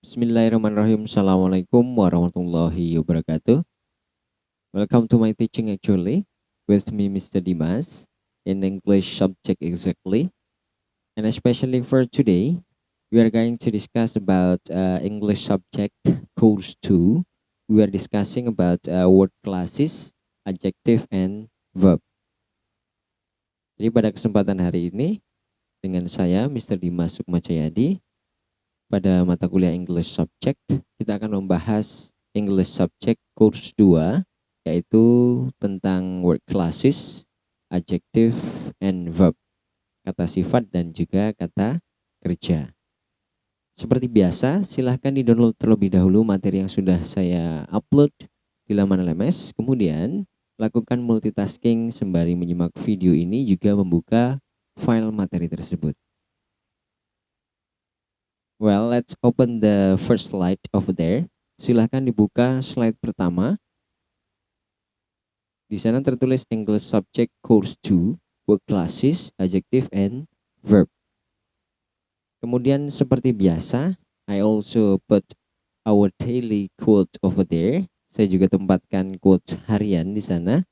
Bismillahirrahmanirrahim. Assalamualaikum warahmatullahi wabarakatuh. Welcome to my teaching actually with me Mr. Dimas in English subject exactly. And especially for today, we are going to discuss about English subject course 2. We are discussing about word classes, adjective and verb. Jadi pada kesempatan hari ini dengan saya Mr. Dimas Sukmajayadi pada mata kuliah English Subject, kita akan membahas English Subject Course 2, yaitu tentang word classes, adjective, and verb. Kata sifat dan juga kata kerja. Seperti biasa, silahkan di-download terlebih dahulu materi yang sudah saya upload di laman LMS. Kemudian, lakukan multitasking sembari menyimak video ini juga membuka file materi tersebut. Well, let's open the first slide over there. Silahkan dibuka slide pertama. Di sana tertulis English Subject Course 2, Word Classes, Adjective, and Verb. Kemudian seperti biasa, I also put our daily quote over there. Saya juga tempatkan quote harian di sana.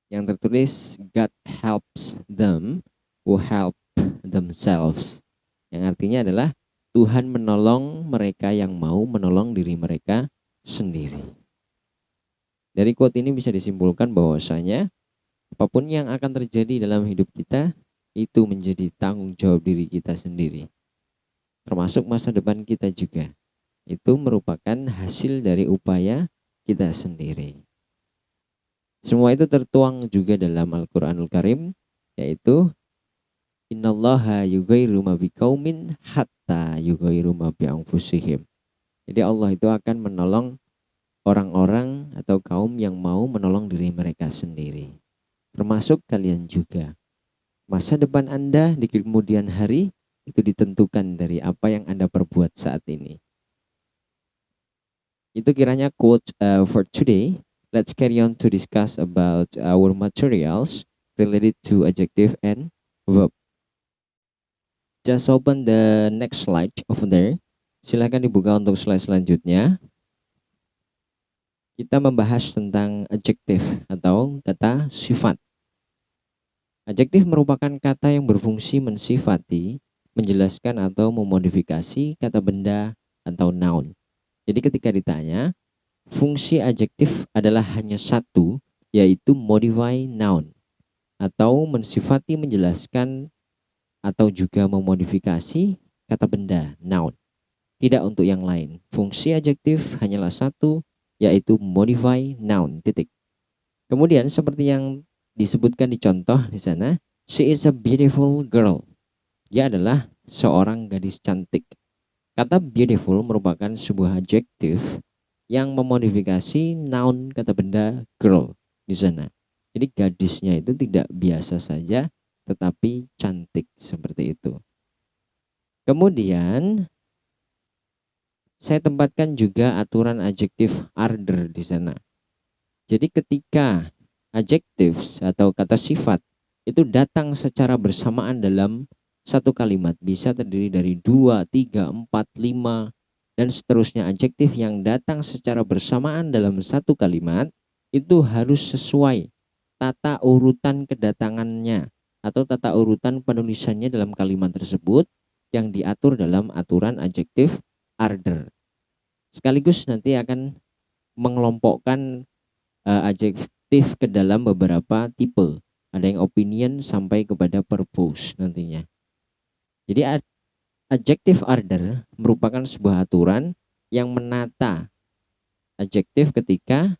Yang tertulis, God helps them who help themselves. Yang artinya adalah Tuhan menolong mereka yang mau menolong diri mereka sendiri. Dari quote ini bisa disimpulkan bahwasanya apapun yang akan terjadi dalam hidup kita itu menjadi tanggung jawab diri kita sendiri. Termasuk masa depan kita juga. Itu merupakan hasil dari upaya kita sendiri. Semua itu tertuang juga dalam Al-Quranul Karim, yaitu Innallaha yughayyiru ma biqaumin hatta yughayyiru ma bi anfusihim. Jadi Allah itu akan menolong orang-orang atau kaum yang mau menolong diri mereka sendiri. Termasuk kalian juga. Masa depan Anda di kemudian hari itu ditentukan dari apa yang Anda perbuat saat ini. Itu kiranya quote for today. Let's carry on to discuss about our materials related to adjective and verb. Just open the next slide over there. Silahkan dibuka untuk slide selanjutnya. Kita membahas tentang adjective atau kata sifat. Adjective merupakan kata yang berfungsi mensifati, menjelaskan atau memodifikasi kata benda atau noun. Jadi ketika ditanya, fungsi adjective adalah hanya satu, yaitu modify noun atau mensifati, menjelaskan atau juga memodifikasi kata benda, noun. Tidak untuk yang lain. Fungsi adjektif hanyalah satu, yaitu modify noun, titik. Kemudian seperti yang disebutkan di contoh di sana, she is a beautiful girl. Dia adalah seorang gadis cantik. Kata beautiful merupakan sebuah adjektif yang memodifikasi noun kata benda girl di sana. Jadi gadisnya itu tidak biasa saja, tetapi cantik seperti itu. Kemudian saya tempatkan juga aturan adjektif order di sana. Jadi ketika adjectives atau kata sifat itu datang secara bersamaan dalam satu kalimat, bisa terdiri dari 2, 3, 4, 5 dan seterusnya. Adjektif yang datang secara bersamaan dalam satu kalimat itu harus sesuai tata urutan kedatangannya atau tata urutan penulisannya dalam kalimat tersebut yang diatur dalam aturan adjektif order. Sekaligus nanti akan mengelompokkan adjektif ke dalam beberapa tipe. Ada yang opinion sampai kepada purpose nantinya. Jadi adjective order merupakan sebuah aturan yang menata adjektif ketika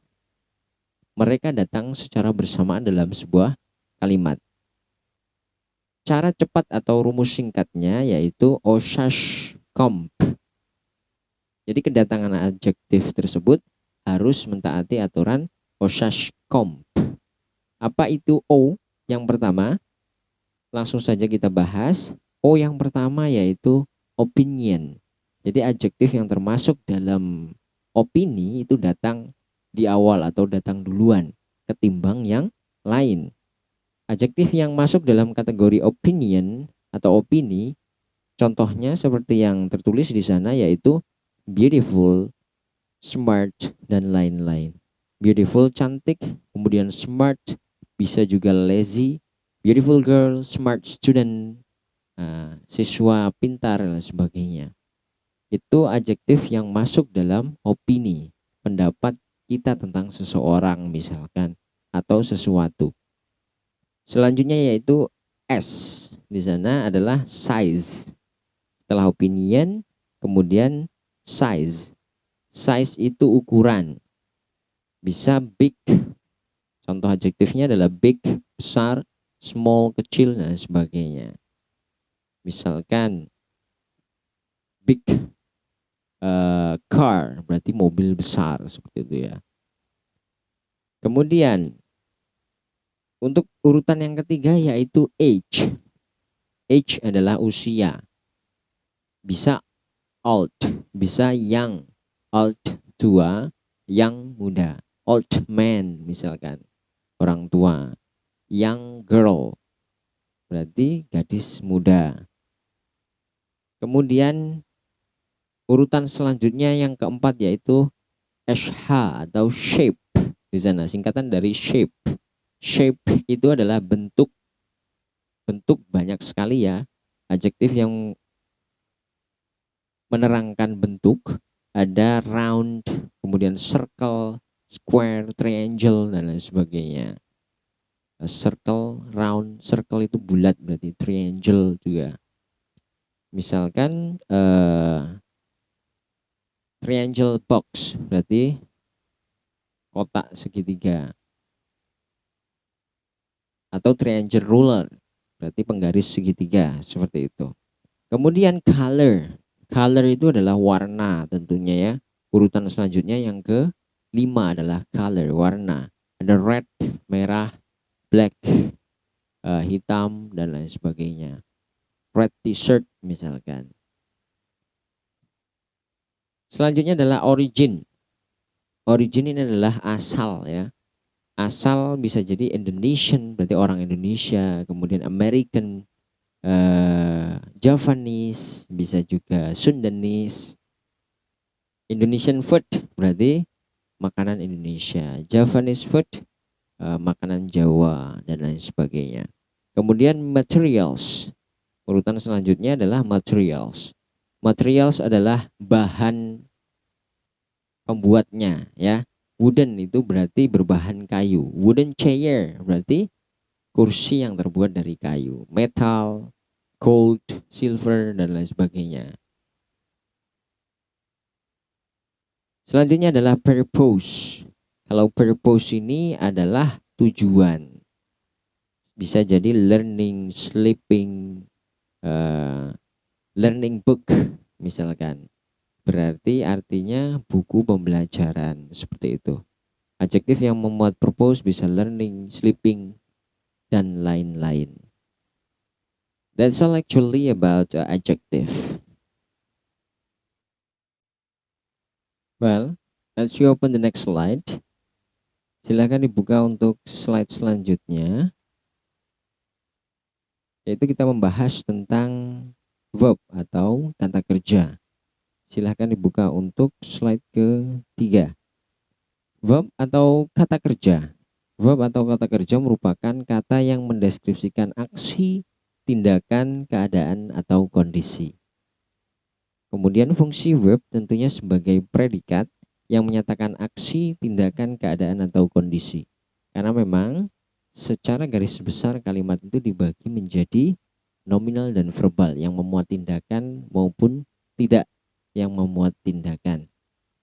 mereka datang secara bersamaan dalam sebuah kalimat. Cara cepat atau rumus singkatnya yaitu Oshash Comp. Jadi kedatangan adjektif tersebut harus mentaati aturan Oshash Comp. Apa itu O yang pertama? Langsung saja kita bahas. O yang pertama yaitu opinion. Jadi adjektif yang termasuk dalam opini itu datang di awal atau datang duluan ketimbang yang lain. Adjektif yang masuk dalam kategori opinion atau opini Contohnya seperti yang tertulis di sana, yaitu beautiful, smart, dan lain-lain. Beautiful, cantik, kemudian smart, bisa juga lazy, beautiful girl, smart student, siswa pintar, dan sebagainya. Itu adjektif yang masuk dalam opini, pendapat kita tentang seseorang misalkan, atau sesuatu. Selanjutnya yaitu S. Di sana adalah size. Setelah opinion, kemudian size. Size itu ukuran. Bisa big. Contoh adjektifnya adalah big, besar, small, kecil, dan sebagainya. Misalkan big car, berarti mobil besar, seperti itu ya. Kemudian untuk urutan yang ketiga yaitu age. Age adalah usia. Bisa old, bisa young. Old, tua, young, muda. Old man misalkan, orang tua. Young girl, berarti gadis muda. Kemudian urutan selanjutnya yang keempat yaitu SH atau shape. Di sana singkatan dari shape. Shape itu adalah bentuk. Bentuk banyak sekali ya. Adjektif yang menerangkan bentuk. Ada round, kemudian circle, square, triangle, dan lain sebagainya. Circle, round, circle itu bulat, berarti triangle juga. Misalkan triangle box, berarti kotak segitiga. Atau triangle ruler, berarti penggaris segitiga, seperti itu. Kemudian color. Color itu adalah warna tentunya ya. Urutan selanjutnya yang ke-5 adalah color, warna. Ada red, merah, black, hitam, dan lain sebagainya. Red t-shirt misalkan. Selanjutnya adalah origin. Origin ini adalah asal ya. Asal bisa jadi Indonesian, berarti orang Indonesia. Kemudian American, Javanese, bisa juga Sundanese. Indonesian food berarti makanan Indonesia. Javanese food, makanan Jawa, dan lain sebagainya. Kemudian materials. Urutan selanjutnya adalah materials. Materials adalah bahan pembuatnya ya. Wooden itu berarti berbahan kayu. Wooden chair berarti kursi yang terbuat dari kayu. Metal, gold, silver, dan lain sebagainya. Selanjutnya adalah purpose. Kalau purpose ini adalah tujuan. Bisa jadi learning, sleeping, learning book misalkan. Berarti artinya buku pembelajaran, seperti itu. Adjektif yang memuat purpose bisa learning, sleeping, dan lain-lain. That's all actually about adjective. Well, let's open the next slide. Silakan dibuka untuk slide selanjutnya. Yaitu kita membahas tentang verb atau kata kerja. Silakan dibuka untuk slide ke-3. Verb atau kata kerja. Verb atau kata kerja merupakan kata yang mendeskripsikan aksi, tindakan, keadaan, atau kondisi. Kemudian fungsi verb tentunya sebagai predikat yang menyatakan aksi, tindakan, keadaan, atau kondisi. Karena memang secara garis besar kalimat itu dibagi menjadi nominal dan verbal yang memuat tindakan maupun tidak yang memuat tindakan.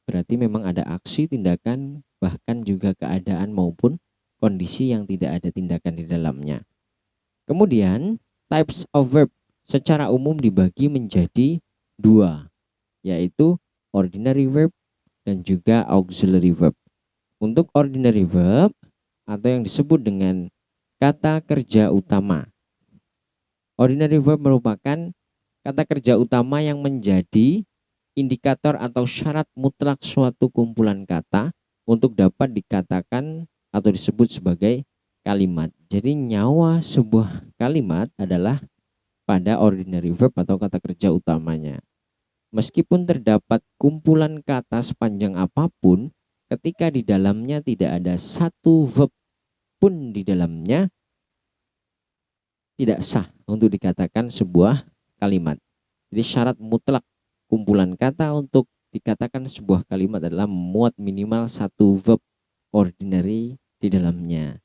Berarti memang ada aksi, tindakan, bahkan juga keadaan maupun kondisi yang tidak ada tindakan di dalamnya. Kemudian types of verb secara umum dibagi menjadi 2, yaitu ordinary verb dan juga auxiliary verb. Untuk ordinary verb atau yang disebut dengan kata kerja utama. Ordinary verb merupakan kata kerja utama yang menjadi indikator atau syarat mutlak suatu kumpulan kata untuk dapat dikatakan atau disebut sebagai kalimat. Jadi nyawa sebuah kalimat adalah pada ordinary verb atau kata kerja utamanya. Meskipun terdapat kumpulan kata sepanjang apapun, ketika di dalamnya tidak ada satu verb pun di dalamnya, tidak sah untuk dikatakan sebuah kalimat. Jadi syarat mutlak kumpulan kata untuk dikatakan sebuah kalimat adalah memuat minimal satu verb ordinary di dalamnya.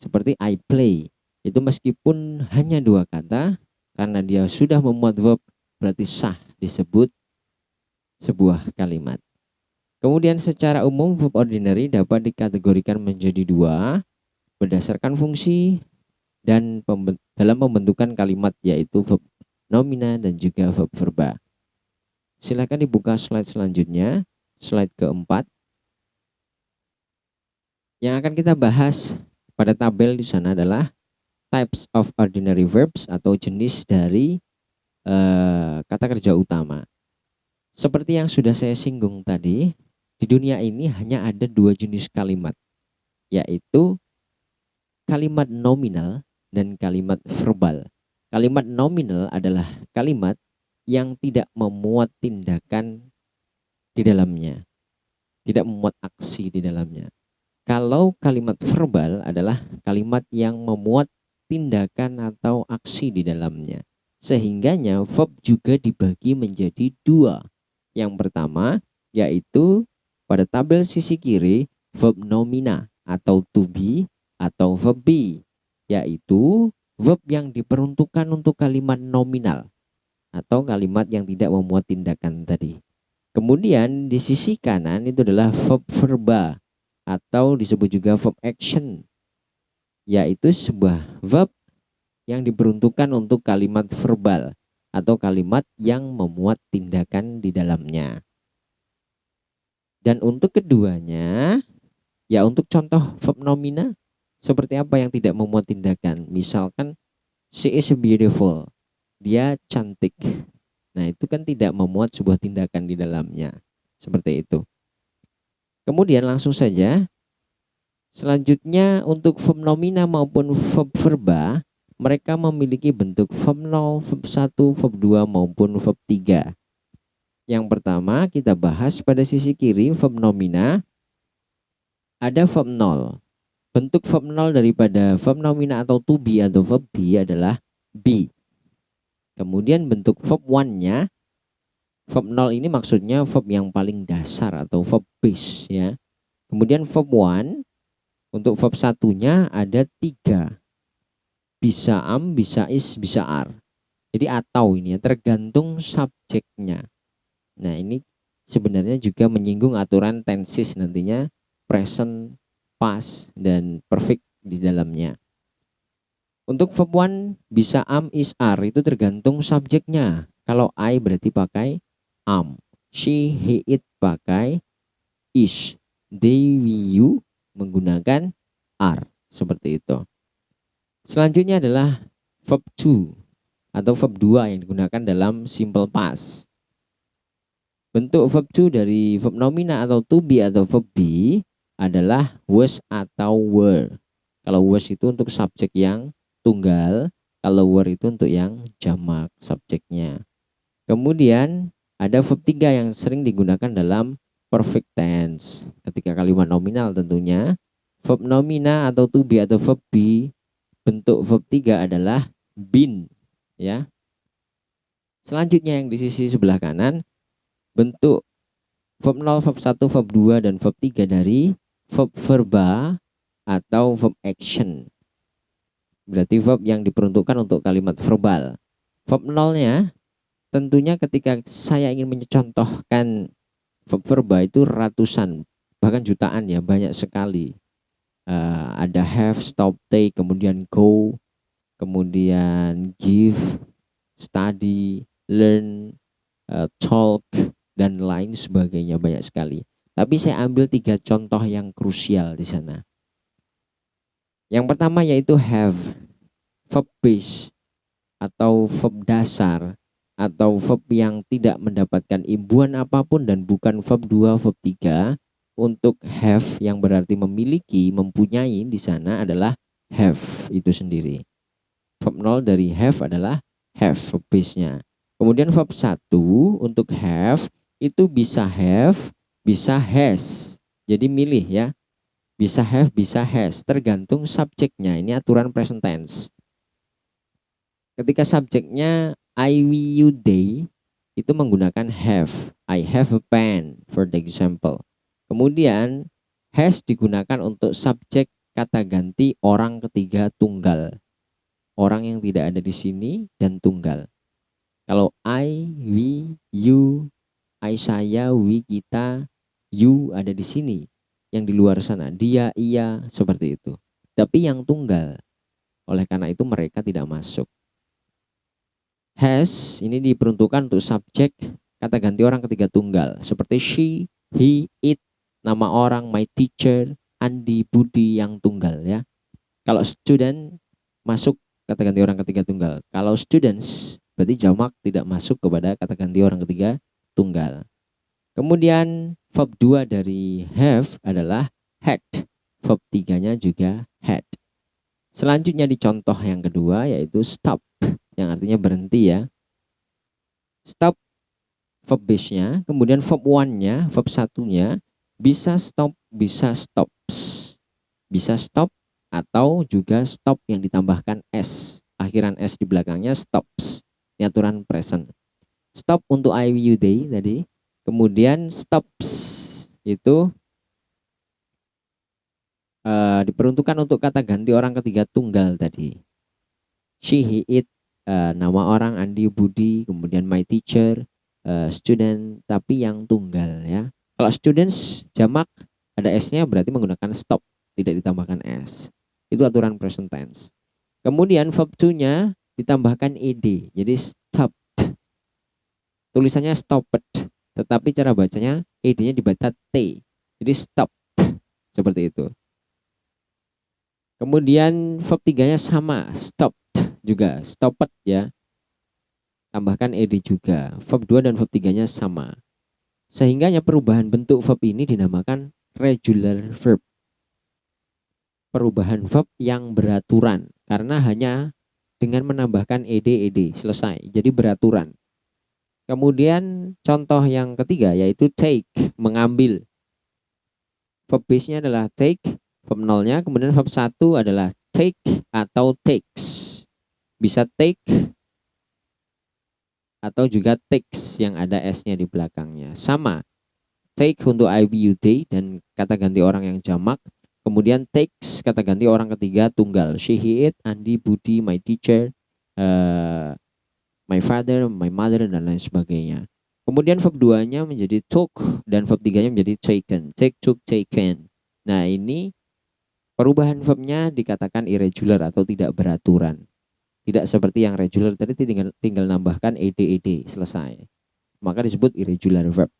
Seperti I play, itu meskipun hanya dua kata, karena dia sudah memuat verb, berarti sah disebut sebuah kalimat. Kemudian secara umum verb ordinary dapat dikategorikan menjadi dua berdasarkan fungsi dan dalam pembentukan kalimat, yaitu verb nomina dan juga verb verba. Silakan dibuka slide selanjutnya, slide keempat. Yang akan kita bahas pada tabel di sana adalah types of ordinary verbs atau jenis dari kata kerja utama. Seperti yang sudah saya singgung tadi, di dunia ini hanya ada dua jenis kalimat, yaitu kalimat nominal dan kalimat verbal. Kalimat nominal adalah kalimat yang tidak memuat tindakan di dalamnya, tidak memuat aksi di dalamnya. Kalau kalimat verbal adalah kalimat yang memuat tindakan atau aksi di dalamnya. Sehingganya verb juga dibagi menjadi dua. Yang pertama yaitu pada tabel sisi kiri verb nomina atau to be atau verb be, yaitu verb yang diperuntukkan untuk kalimat nominal atau kalimat yang tidak memuat tindakan tadi. Kemudian di sisi kanan itu adalah verb verba atau disebut juga verb action, yaitu sebuah verb yang diperuntukkan untuk kalimat verbal atau kalimat yang memuat tindakan di dalamnya. Dan untuk keduanya, ya untuk contoh verb nomina, seperti apa yang tidak memuat tindakan? Misalkan, she is beautiful, dia cantik. Nah itu kan tidak memuat sebuah tindakan di dalamnya. Seperti itu. Kemudian langsung saja, selanjutnya untuk verb nomina maupun verb verba, mereka memiliki bentuk verb 0, verb 1, verb 2 maupun verb 3. Yang pertama kita bahas pada sisi kiri verb nomina. Ada verb 0. Bentuk verb 0 daripada verb nomina atau to be atau verb be adalah be. Kemudian bentuk verb 1-nya, verb 0 ini maksudnya verb yang paling dasar atau verb base ya. Kemudian verb 1, untuk verb 1-nya ada 3. Bisa am, bisa is, bisa are. Jadi atau ini ya, tergantung subjeknya. Nah ini sebenarnya juga menyinggung aturan tenses nantinya, present, past, dan perfect di dalamnya. Untuk verb 1 bisa am, is, are itu tergantung subjeknya. Kalau I berarti pakai am, she, he, it pakai is, they, we, you menggunakan are. Seperti itu. Selanjutnya adalah verb 2 atau verb 2 yang digunakan dalam simple past. Bentuk verb 2 dari verb nomina atau to be atau verb be adalah was atau were. Kalau was itu untuk subjek yang tunggal, kalau were itu untuk yang jamak subjeknya. Kemudian ada verb 3 yang sering digunakan dalam perfect tense. Ketika kalimat nominal tentunya, verb nomina atau to be atau verb be, bentuk verb 3 adalah been ya. Selanjutnya yang di sisi sebelah kanan, bentuk verb 0, verb 1, verb 2 dan verb 3 dari verb verba atau verb action. Berarti verb yang diperuntukkan untuk kalimat verbal. Verb 0-nya tentunya ketika saya ingin mencontohkan verb verba itu ratusan, bahkan jutaan ya, banyak sekali. Ada have, stop, take, kemudian go, kemudian give, study, learn, talk, dan lain sebagainya, banyak sekali. Tapi saya ambil 3 contoh yang krusial di sana. Yang pertama yaitu have, verb base atau verb dasar atau verb yang tidak mendapatkan imbuhan apapun dan bukan verb 2, verb 3. Untuk have yang berarti memiliki, mempunyai di sana adalah have itu sendiri. Verb 0 dari have adalah have verb base-nya. Kemudian verb 1 untuk have itu bisa have, bisa has. Jadi milih ya. Bisa have, bisa has, tergantung subjeknya. Ini aturan present tense. Ketika subjeknya I, we, you, they, itu menggunakan have. I have a pen, for the example. Kemudian has digunakan untuk subjek kata ganti orang ketiga tunggal. Orang yang tidak ada di sini dan tunggal. Kalau I, we, you, I, saya, we, kita, you ada di sini. Yang di luar sana, dia, ia, seperti itu. Tapi yang tunggal. Oleh karena itu mereka tidak masuk. Has ini diperuntukkan untuk subjek kata ganti orang ketiga tunggal. Seperti she, he, it, nama orang, my teacher, Andi, Budi yang tunggal ya. Kalau student masuk kata ganti orang ketiga tunggal. Kalau students berarti jamak tidak masuk kepada kata ganti orang ketiga tunggal. Kemudian verb 2 dari have adalah had. Verb 3-nya juga had. Selanjutnya di contoh yang kedua yaitu stop, yang artinya berhenti ya. Stop verb base-nya, kemudian verb 1-nya, verb 1-nya bisa stop, bisa stops. Bisa stop atau juga stop yang ditambahkan s. Akhiran s di belakangnya stops. Ini aturan present. Stop untuk I, we, you, they tadi. Kemudian stops itu diperuntukkan untuk kata ganti orang ketiga tunggal tadi. She, he, it, nama orang Andi, Budi, kemudian my teacher, student, tapi yang tunggal ya. Kalau students jamak ada s-nya berarti menggunakan stop, tidak ditambahkan s. Itu aturan present tense. Kemudian verb 2-nya ditambahkan ed, jadi stopped. Tulisannya stopped, tetapi cara bacanya ed-nya dibaca t, jadi stopped, seperti itu. Kemudian verb 3-nya sama, stopped juga, stopped ya. Tambahkan ed juga. Verb 2 dan verb 3-nya sama. Sehingga perubahan bentuk verb ini dinamakan regular verb. Perubahan verb yang beraturan karena hanya dengan menambahkan ed selesai. Jadi beraturan. Kemudian contoh yang ketiga yaitu take, mengambil. Verb base-nya adalah take, verb 0-nya, kemudian verb 1 adalah take atau takes. Bisa take atau juga takes yang ada s-nya di belakangnya. Sama. Take untuk I, we, you, they dan kata ganti orang yang jamak. Kemudian takes kata ganti orang ketiga tunggal. She, he, it, Andi, Budi, my teacher, my father, my mother, dan lain sebagainya. Kemudian verb 2-nya menjadi took dan verb 3-nya menjadi taken. Take, took, taken. Nah ini perubahan verbnya dikatakan irregular atau tidak beraturan. Tidak seperti yang regular tadi tinggal nambahkan ed selesai. Maka disebut irregular verb.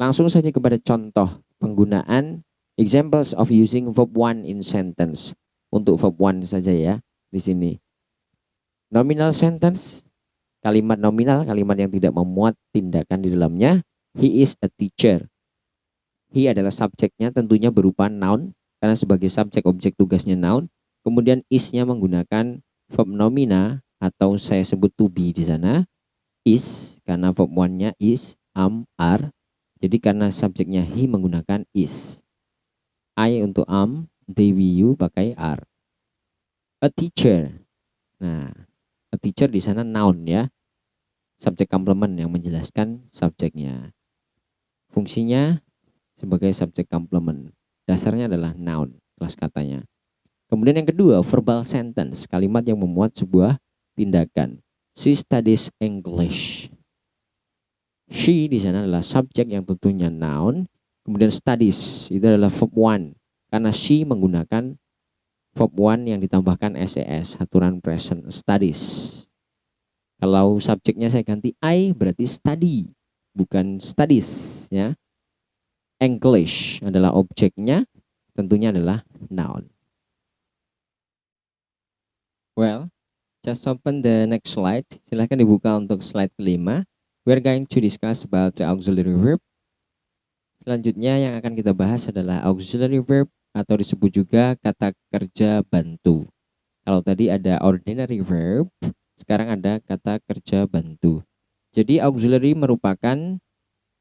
Langsung saja kepada contoh penggunaan examples of using verb 1 in sentence. Untuk verb 1 saja ya di sini. Nominal sentence, kalimat nominal, kalimat yang tidak memuat tindakan di dalamnya. He is a teacher. He adalah subjeknya, tentunya berupa noun karena sebagai subjek objek tugasnya noun. Kemudian is-nya menggunakan verb nomina atau saya sebut to be di sana. Is karena verb 1-nya is, are. Jadi karena subjeknya he menggunakan is. I untuk they, we, you pakai are. A teacher. Nah, a teacher di sana noun ya. Subjek complement yang menjelaskan subjeknya. Fungsinya sebagai subjek complement. Dasarnya adalah noun, kelas katanya. Kemudian yang kedua, verbal sentence, kalimat yang memuat sebuah tindakan. She studies English. She di sana adalah subjek yang tentunya noun. Kemudian studies itu adalah verb 1 karena she menggunakan verb 1 yang ditambahkan ses, aturan present, studies. Kalau subjeknya saya ganti I berarti study, bukan studies ya. English adalah objeknya, tentunya adalah noun. Well, just open the next slide. Silahkan dibuka untuk slide kelima. We're going to discuss about the auxiliary verb. Selanjutnya yang akan kita bahas adalah auxiliary verb atau disebut juga kata kerja bantu. Kalau tadi ada ordinary verb, Sekarang ada kata kerja bantu. Jadi auxiliary merupakan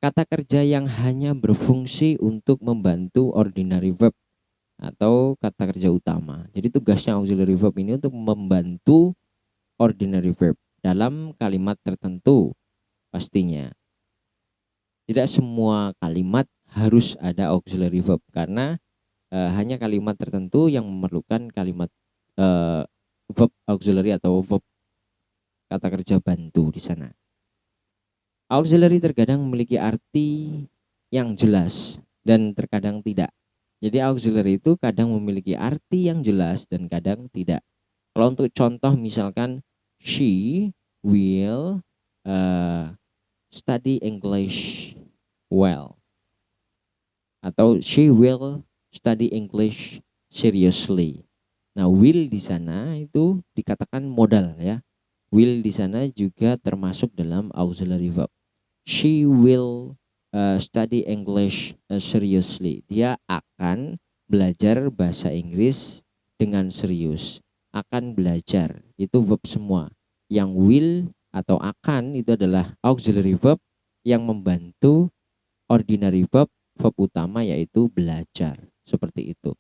kata kerja yang hanya berfungsi untuk membantu ordinary verb atau kata kerja utama. Jadi tugasnya auxiliary verb ini untuk membantu ordinary verb dalam kalimat tertentu pastinya. Tidak semua kalimat harus ada auxiliary verb karena hanya kalimat tertentu yang memerlukan kalimat verb auxiliary atau verb kata kerja bantu di sana. Auxiliary terkadang memiliki arti yang jelas dan terkadang tidak. Jadi auxiliary itu kadang memiliki arti yang jelas dan kadang tidak. Kalau untuk contoh misalkan she will study English well, atau she will study English seriously. Nah, will di sana itu dikatakan modal ya. Will di sana juga termasuk dalam auxiliary verb. She will study English seriously. Dia akan belajar bahasa Inggris dengan serius. Akan belajar, itu verb semua. Yang will atau akan itu adalah auxiliary verb yang membantu ordinary verb, verb utama yaitu belajar. Seperti itu.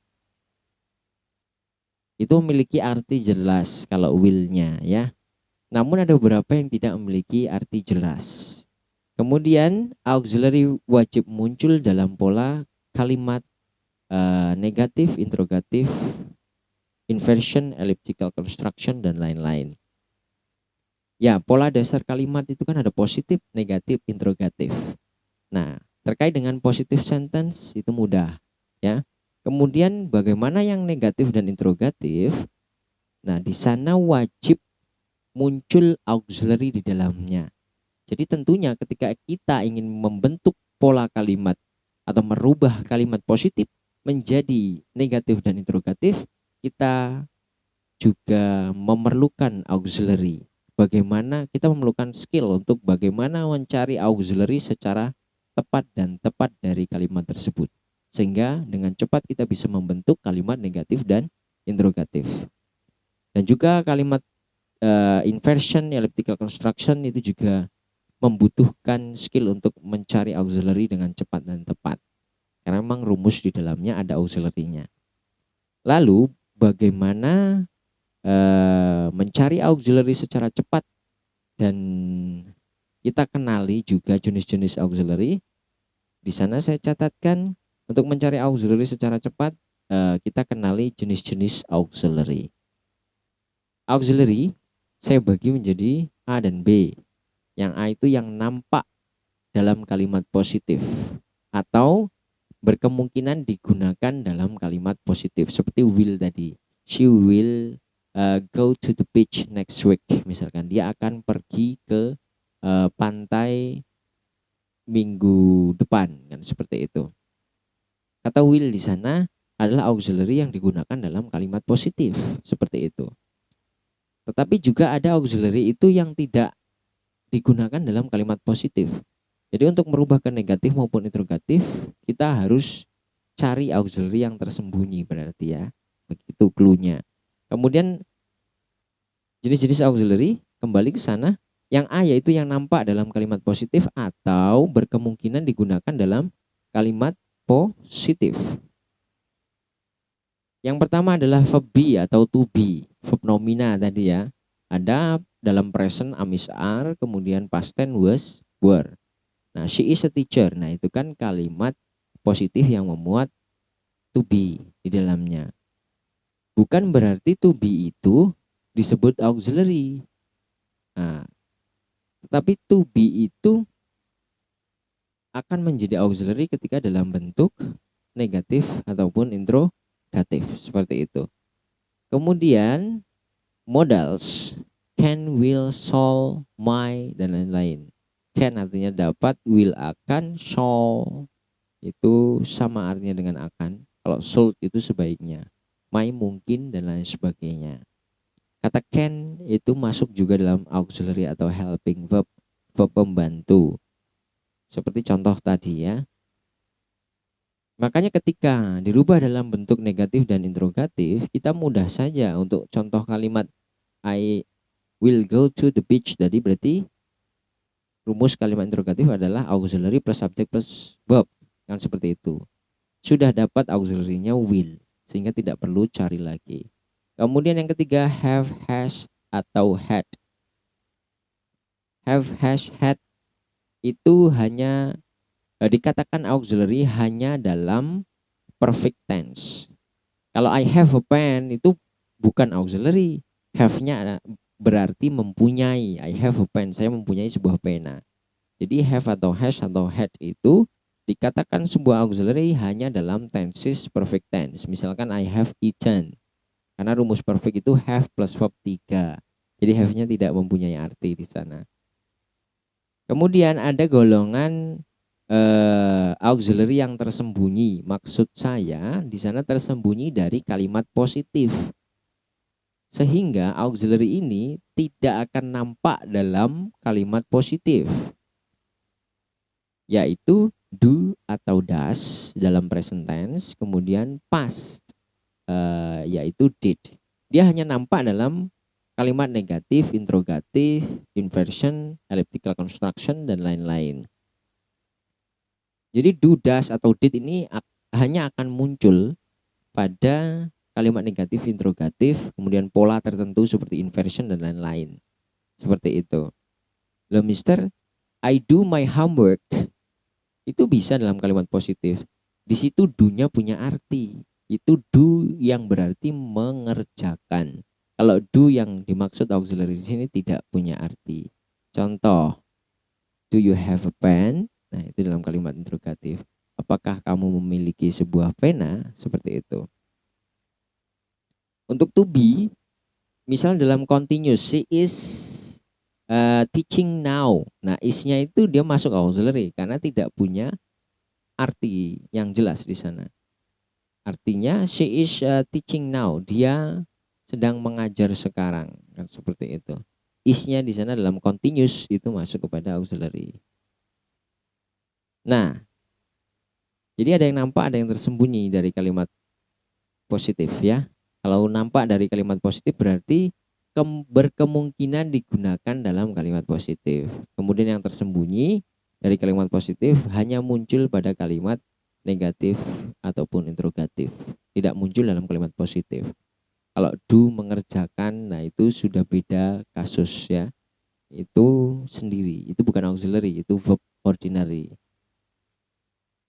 Itu memiliki arti jelas kalau will-nya ya. Namun ada beberapa yang tidak memiliki arti jelas. Kemudian auxiliary wajib muncul dalam pola kalimat negatif, interrogatif, inversion, elliptical construction, dan lain-lain. Ya, pola dasar kalimat itu kan ada positif, negatif, interrogatif. Nah, terkait dengan positive sentence itu mudah ya. Kemudian bagaimana yang negatif dan interrogatif? Nah, di sana wajib muncul auxiliary di dalamnya. Jadi tentunya ketika kita ingin membentuk pola kalimat atau merubah kalimat positif menjadi negatif dan interrogatif, kita juga memerlukan auxiliary. Bagaimana kita memerlukan skill untuk bagaimana mencari auxiliary secara tepat dan tepat dari kalimat tersebut. Sehingga dengan cepat kita bisa membentuk kalimat negatif dan interrogatif. Dan juga kalimat inversion, elliptical construction itu juga membutuhkan skill untuk mencari auxiliary dengan cepat dan tepat. Karena memang rumus di dalamnya ada auxiliary-nya. Lalu bagaimana mencari auxiliary secara cepat dan kita kenali juga jenis-jenis auxiliary. Di sana saya catatkan untuk mencari auxiliary secara cepat kita kenali jenis-jenis auxiliary. Auxiliary saya bagi menjadi A dan B. Yang A itu yang nampak dalam kalimat positif atau berkemungkinan digunakan dalam kalimat positif seperti will tadi. She will go to the beach next week. Misalkan dia akan pergi ke pantai minggu depan kan seperti itu. Kata will di sana adalah auxiliary yang digunakan dalam kalimat positif seperti itu. Tetapi juga ada auxiliary itu yang tidak digunakan dalam kalimat positif. Jadi untuk merubah ke negatif maupun interrogatif, kita harus cari auxiliary yang tersembunyi berarti ya. Begitu clue-nya. Kemudian jenis-jenis auxiliary kembali ke sana. Yang A yaitu yang nampak dalam kalimat positif atau berkemungkinan digunakan dalam kalimat positif. Yang pertama adalah verb be atau to be, verb nomina tadi ya. Ada dalam present am is are, kemudian past tense was were. Nah, she is a teacher. Nah, itu kan kalimat positif yang memuat to be di dalamnya. Bukan berarti to be itu disebut auxiliary. Nah, tetapi to be itu akan menjadi auxiliary ketika dalam bentuk negatif ataupun interrogatif seperti itu. Kemudian modals can, will, shall, might, dan lain-lain. Can artinya dapat, will akan, shall itu sama artinya dengan akan. Kalau should itu sebaiknya, might mungkin, dan lain sebagainya. Kata can itu masuk juga dalam auxiliary atau helping verb, verb pembantu. Seperti contoh tadi ya. Makanya ketika dirubah dalam bentuk negatif dan interrogatif, kita mudah saja untuk contoh kalimat I will go to the beach. Tadi berarti rumus kalimat interrogatif adalah auxiliary plus subject plus verb. Kan seperti itu. Sudah dapat auxiliary-nya will, sehingga tidak perlu cari lagi. Kemudian yang ketiga, have, has, atau had. Have, has, had itu hanya dikatakan auxiliary hanya dalam perfect tense. Kalau I have a pen itu bukan auxiliary. Have-nya berarti mempunyai. I have a pen, saya mempunyai sebuah pena. Jadi have atau has atau had itu dikatakan sebuah auxiliary hanya dalam tenses perfect tense. Misalkan I have eaten. Karena rumus perfect itu have plus verb 3. Jadi have-nya tidak mempunyai arti di sana. Kemudian ada golongan auxiliary yang tersembunyi. Maksud saya di sana tersembunyi dari kalimat positif. Sehingga auxiliary ini tidak akan nampak dalam kalimat positif. Yaitu do atau does dalam present tense, kemudian past yaitu did. Dia hanya nampak dalam kalimat negatif, interrogatif, inversion, elliptical construction, dan lain-lain. Jadi do, does, atau did ini hanya akan muncul pada kalimat negatif, interrogatif, kemudian pola tertentu seperti inversion dan lain-lain. Seperti itu. Loh mister, I do my homework. Itu bisa dalam kalimat positif. Di situ do-nya punya arti. Itu do yang berarti mengerjakan. Kalau do yang dimaksud auxiliary di sini tidak punya arti. Contoh, do you have a pen? Nah, itu dalam kalimat interrogatif. Apakah kamu memiliki sebuah pena? Seperti itu. Untuk to be, misal dalam continuous, she is teaching now. Nah, is-nya itu dia masuk auxiliary karena tidak punya arti yang jelas di sana. Artinya she is teaching now. Dia sedang mengajar sekarang, kan seperti itu. Is-nya di sana dalam continuous itu masuk kepada auxiliary. Nah, jadi ada yang nampak, ada yang tersembunyi dari kalimat positif ya. Kalau nampak dari kalimat positif berarti berkemungkinan digunakan dalam kalimat positif. Kemudian yang tersembunyi dari kalimat positif hanya muncul pada kalimat negatif ataupun interrogatif. Tidak muncul dalam kalimat positif. Kalau do mengerjakan, nah itu sudah beda kasus ya. Itu sendiri, itu bukan auxiliary, itu verb ordinary.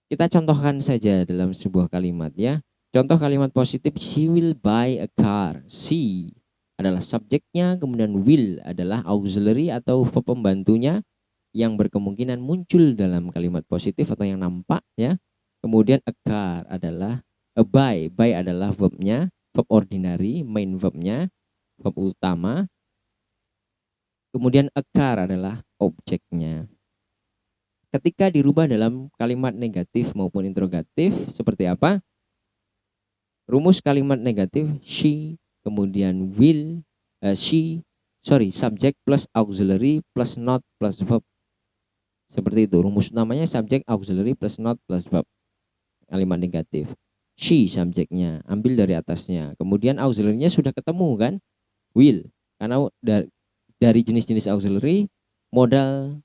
Kita contohkan saja dalam sebuah kalimat ya. Contoh kalimat positif, she will buy a car. She adalah subjeknya, kemudian will adalah auxiliary atau verb pembantunya yang berkemungkinan muncul dalam kalimat positif atau yang nampak ya. Kemudian a car adalah a buy adalah verbnya, verb ordinary, main verbnya, verb utama. Kemudian a car adalah objeknya. Ketika dirubah dalam kalimat negatif maupun interrogatif seperti apa? Rumus kalimat negatif she, kemudian will, subject plus auxiliary plus not plus verb. Seperti itu. Rumus utamanya subject, auxiliary plus not plus verb. Kalimat negatif. She subjeknya, ambil dari atasnya. Kemudian auxiliary-nya sudah ketemu kan? Will. Karena dari jenis-jenis auxiliary, modal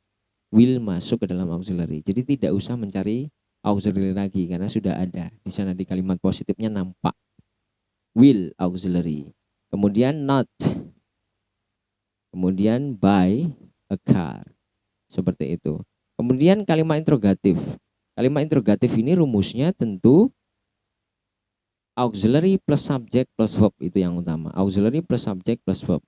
will masuk ke dalam auxiliary. Jadi tidak usah mencari auxiliary lagi karena sudah ada di sana di kalimat positifnya nampak will auxiliary, kemudian not, kemudian buy a car, seperti itu. Kemudian kalimat interrogatif ini rumusnya tentu auxiliary plus subject plus verb, itu yang utama. Auxiliary plus subject plus verb.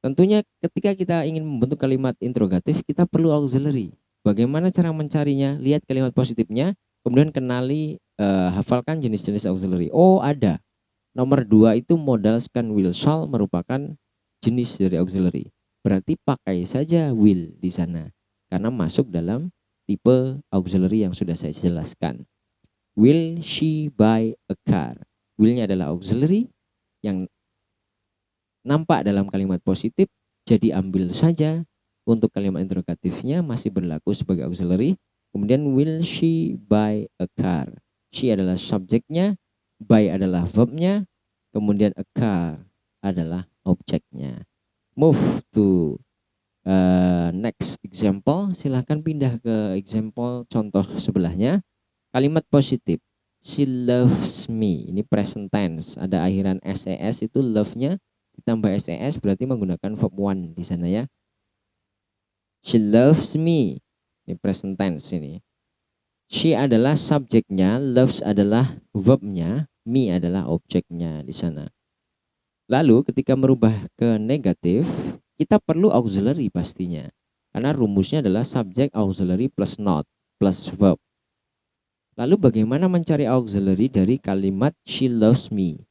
Tentunya ketika kita ingin membentuk kalimat interrogatif kita perlu auxiliary. Bagaimana cara mencarinya? Lihat kalimat positifnya, kemudian kenali, hafalkan jenis-jenis auxiliary. Oh ada. Nomor 2 itu modal scan will shall merupakan jenis dari auxiliary. Berarti pakai saja will di sana. Karena masuk dalam tipe auxiliary yang sudah saya jelaskan. Will she buy a car? Will-nya adalah auxiliary yang nampak dalam kalimat positif. Jadi ambil saja. Untuk kalimat interrogatifnya masih berlaku sebagai auxiliary. Kemudian will she buy a car? She adalah subjeknya, buy adalah verbnya, kemudian a car adalah objeknya. move to next example. Silahkan pindah ke example contoh sebelahnya. Kalimat positif. She loves me. Ini present tense. Ada akhiran ses, itu love-nya ditambah ses berarti menggunakan verb one di sana ya. She loves me. Ini present tense ini. She adalah subjeknya, loves adalah verbnya, me adalah objeknya di sana. Lalu ketika merubah ke negatif, kita perlu auxiliary pastinya. Karena rumusnya adalah subject auxiliary plus not plus verb. Lalu bagaimana mencari auxiliary dari kalimat she loves me?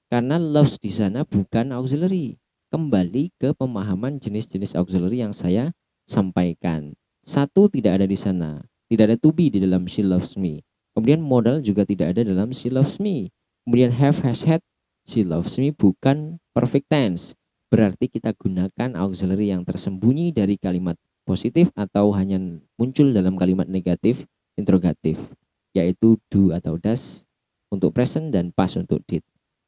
Karena loves di sana bukan auxiliary. Kembali ke pemahaman jenis-jenis auxiliary yang saya sampaikan. Satu tidak ada di sana. Tidak ada to be di dalam she loves me. Kemudian modal juga tidak ada dalam she loves me. Kemudian have, has, had, she loves me bukan perfect tense. Berarti kita gunakan auxiliary yang tersembunyi dari kalimat positif atau hanya muncul dalam kalimat negatif interrogatif, yaitu do atau does untuk present dan past untuk did.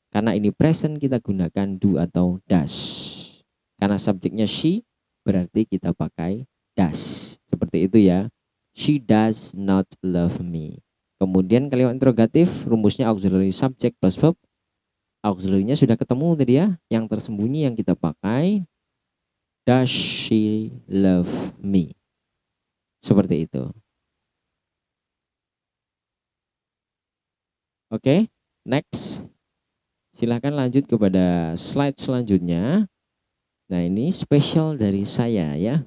Karena ini present kita gunakan do atau does. Karena subjeknya she berarti kita pakai does. Seperti itu ya. She does not love me. Kemudian kalimat interrogatif rumusnya auxiliary subject plus verb. Auxiliary-nya sudah ketemu tadi ya. Yang tersembunyi yang kita pakai does she love me. Seperti itu. Oke, next. Silahkan lanjut kepada slide selanjutnya. Nah, ini spesial dari saya ya.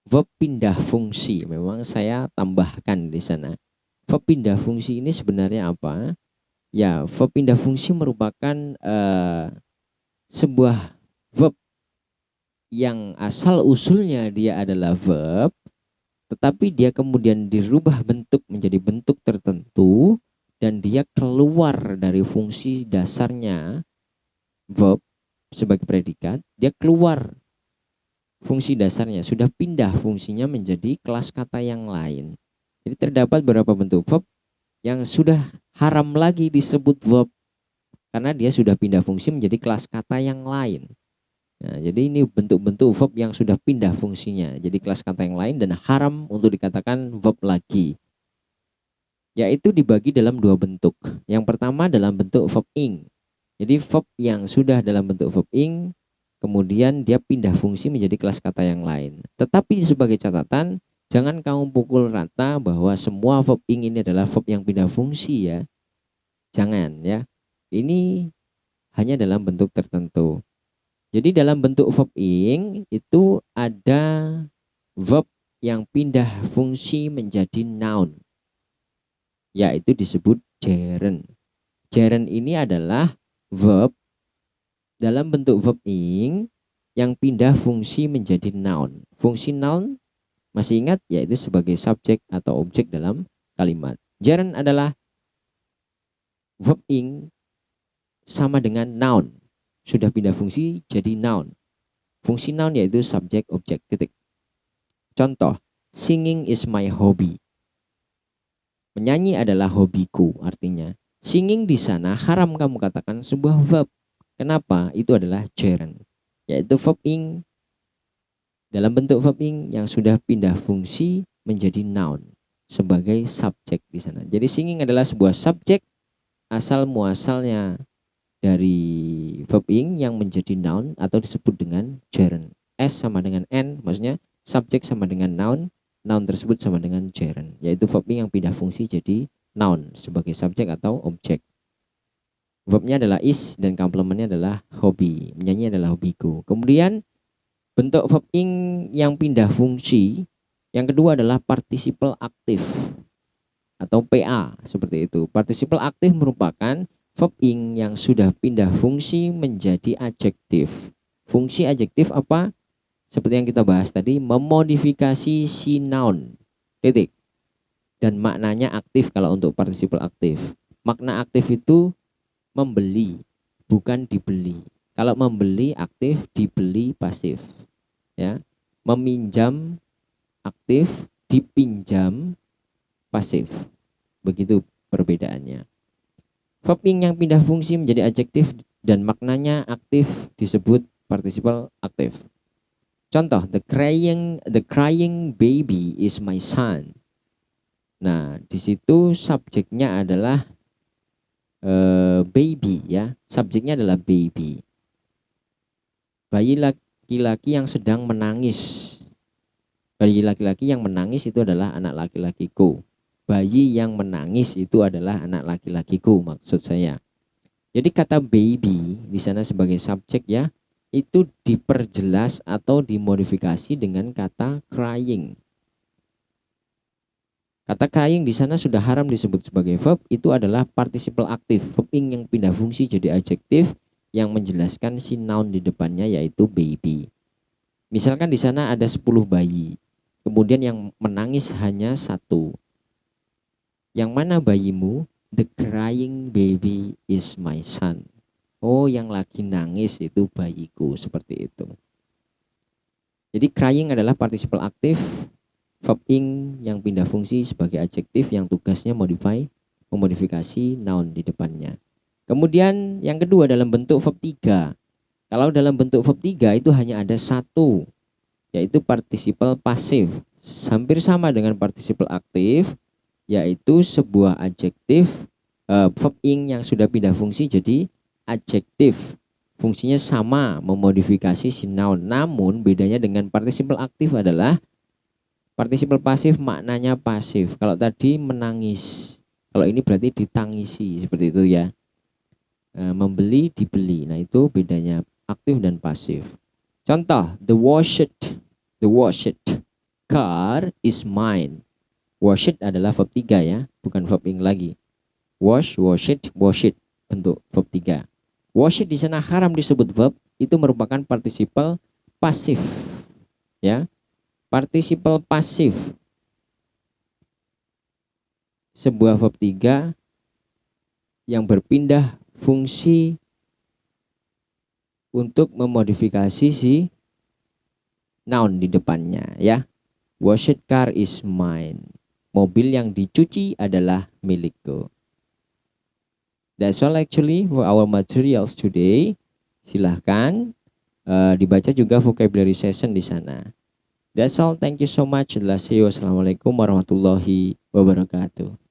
Verb pindah fungsi. Memang saya tambahkan di sana. Verb pindah fungsi ini sebenarnya apa? Ya, verb pindah fungsi merupakan sebuah verb yang asal usulnya dia adalah verb, tetapi dia kemudian dirubah bentuk menjadi bentuk tertentu dan dia keluar dari fungsi dasarnya verb sebagai predikat, dia keluar fungsi dasarnya, sudah pindah fungsinya menjadi kelas kata yang lain. Jadi terdapat beberapa bentuk verb yang sudah haram lagi disebut verb karena dia sudah pindah fungsi menjadi kelas kata yang lain. Nah, jadi ini bentuk-bentuk verb yang sudah pindah fungsinya jadi kelas kata yang lain dan haram untuk dikatakan verb lagi. Yaitu dibagi dalam dua bentuk. Yang pertama dalam bentuk verb ing. Jadi verb yang sudah dalam bentuk verb ing, kemudian dia pindah fungsi menjadi kelas kata yang lain. Tetapi sebagai catatan, jangan kamu pukul rata bahwa semua verb ing ini adalah verb yang pindah fungsi ya. Jangan ya. Ini hanya dalam bentuk tertentu. Jadi dalam bentuk verb ing itu ada verb yang pindah fungsi menjadi noun. Yaitu disebut gerund. Gerund ini adalah verb dalam bentuk verb ing yang pindah fungsi menjadi noun. Fungsi noun masih ingat yaitu sebagai subjek atau objek dalam kalimat. Gerund adalah verb ing sama dengan noun. Sudah pindah fungsi jadi noun. Fungsi noun yaitu subjek objek titik. Contoh, singing is my hobby. Menyanyi adalah hobiku, artinya singing di sana haram kamu katakan sebuah verb. Kenapa? Itu adalah gerund, yaitu verb ing dalam bentuk verb ing yang sudah pindah fungsi menjadi noun sebagai subjek di sana. Jadi singing adalah sebuah subjek asal muasalnya dari verb ing yang menjadi noun atau disebut dengan gerund. S sama dengan N, maksudnya subjek sama dengan noun, noun tersebut sama dengan gerund, yaitu verb ing yang pindah fungsi jadi noun sebagai subjek atau objek. Verbnya adalah is dan komplementnya adalah hobi. Menyanyi adalah hobiku. Kemudian bentuk verb ing yang pindah fungsi yang kedua adalah participle aktif atau PA seperti itu. Participle aktif merupakan verb ing yang sudah pindah fungsi menjadi adjektif. Fungsi adjektif apa? Seperti yang kita bahas tadi, memodifikasi si noun. Titik. Dan maknanya aktif kalau untuk participle aktif. Makna aktif itu membeli, bukan dibeli. Kalau membeli aktif, dibeli pasif. Ya. Meminjam aktif, dipinjam pasif. Begitu perbedaannya. Verb ing yang pindah fungsi menjadi adjektif dan maknanya aktif disebut participle aktif. Contoh, the crying baby is my son. Nah, di situ subjeknya adalah baby ya. Subjeknya adalah baby. Bayi laki-laki yang sedang menangis. Bayi laki-laki yang menangis itu adalah anak laki-lakiku. Bayi yang menangis itu adalah anak laki-lakiku, maksud saya. Jadi kata baby di sana sebagai subjek ya, itu diperjelas atau dimodifikasi dengan kata crying. Kata crying di sana sudah haram disebut sebagai verb, itu adalah participle aktif, verb ing yang pindah fungsi jadi adjektif yang menjelaskan si noun di depannya yaitu baby. Misalkan di sana ada 10 bayi, kemudian yang menangis hanya 1. Yang mana bayimu? The crying baby is my son. Oh, yang lagi nangis itu bayiku, seperti itu. Jadi crying adalah participle aktif, verb ing yang pindah fungsi sebagai adjektif yang tugasnya memodifikasi noun di depannya. Kemudian yang kedua dalam bentuk verb 3. Kalau dalam bentuk verb 3 itu hanya ada 1, yaitu participle pasif. Hampir sama dengan participle aktif, yaitu sebuah adjektif verb ing yang sudah pindah fungsi jadi adjektif. Fungsinya sama, memodifikasi si noun. Namun bedanya dengan participle aktif adalah participle pasif maknanya pasif. Kalau tadi menangis, kalau ini berarti ditangisi, seperti itu ya. Membeli, dibeli. Nah, itu bedanya aktif dan pasif. Contoh, the washed car is mine. Washed adalah verb 3 ya, bukan verb ing lagi. Washed, bentuk verb 3. Washed di sana haram disebut verb, itu merupakan participle pasif. Ya. Participle pasif. Sebuah verb 3 yang berpindah fungsi untuk memodifikasi si noun di depannya ya. Washed car is mine. Mobil yang dicuci adalah milikku. That's all actually for our materials today. Silahkan dibaca juga vocabulary session di sana. That's all. Thank you so much. Assalamualaikum warahmatullahi wabarakatuh.